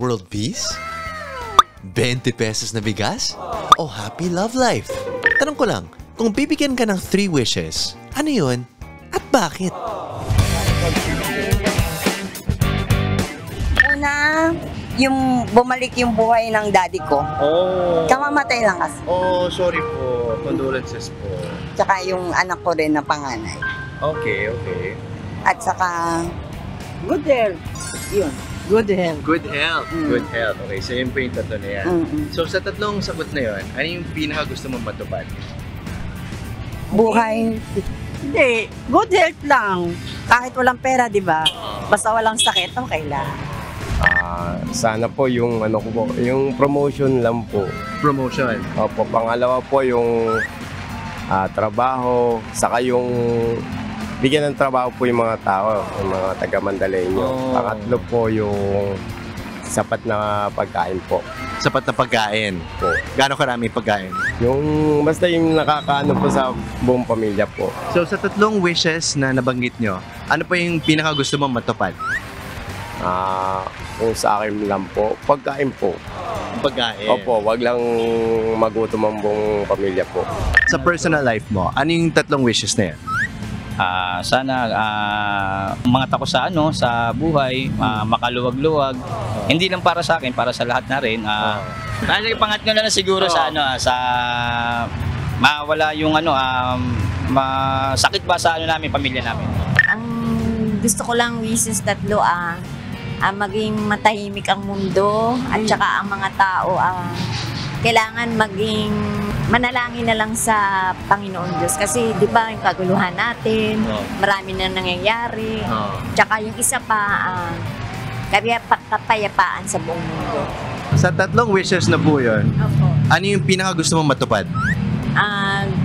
World peace? 20 pesos na bigas? O happy love life? Tanong ko lang, kung bibigyan ka ng 3 wishes, ano yun? At bakit? Una, yung bumalik yung buhay ng daddy ko. Oh. Kamamatay lang kasi. Oh, sorry po. Condolences po. Tsaka yung anak ko rin na panganay. Okay, okay. At saka, good health. Yun, good health. Good health. Good health. Okay, so yun po yung tatlo na yan. So sa tatlong sagot na yun, ano yung pinaka gusto mong matupad? Buhay. Hindi, good health lang. Kahit walang pera, di ba? Basta walang sakit, okay lang. Sana po yung ano ko po, yung promotion lang po. Promotion. Opo, pangalawa po yung trabaho, saka yung bigyan ng trabaho po yung mga tao, yung mga taga Mandaleño. Oh. Pangatlo po yung sapat na pagkain po. Sapat na pagkain. Po. Gaano karami pagkain? Yung basta yung nakakaano po sa buong pamilya po. So sa tatlong wishes na nabanggit nyo, ano pa yung pinaka gusto mong matupad? Kung sa akin lang po, pagkain po. Pagkain. Opo, wag lang magutom ang buong pamilya po. Sa personal life mo, ano yung tatlong wishes na yan? Sana umangat ako sa sa buhay, makaluwag-luwag. Hindi lang para sa akin, para sa lahat na rin. Pangatlo na lang siguro sa sa mawala yung masakit ba sa namin, pamilya namin. Ang gusto ko lang wishes tatlo maging matahimik ang mundo at saka ang mga tao kailangan maging manalangin na lang sa Panginoon Diyos kasi di ba yung kaguluhan natin, marami na nangyayari, tsaka yung isa pa kapayapaan sa buong mundo. Sa tatlong wishes na po yun, Opo. ano yung pinaka gusto mong matupad?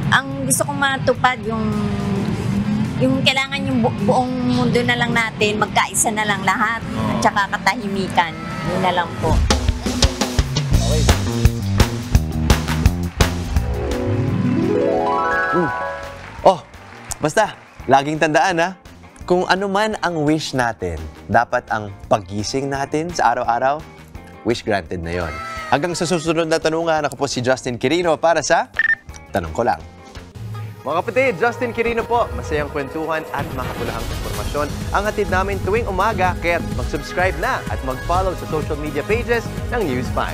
Ang gusto kong matupad yung kailangan yung buong mundo na lang natin, magkaisa na lang lahat, at saka katahimikan, yun na lang po. Oh, basta, laging tandaan kung ano man ang wish natin, dapat ang pagising natin sa araw-araw, wish granted na yon. Hanggang sa susunod na tanungan, ako po si Justin Quirino para sa Tanong Ko Lang. Mga kapatid, Justin Quirino po. Masayang kwentuhan at makapulahang informasyon ang hatid namin tuwing umaga. Kaya mag-subscribe na at mag-follow sa social media pages ng News 5.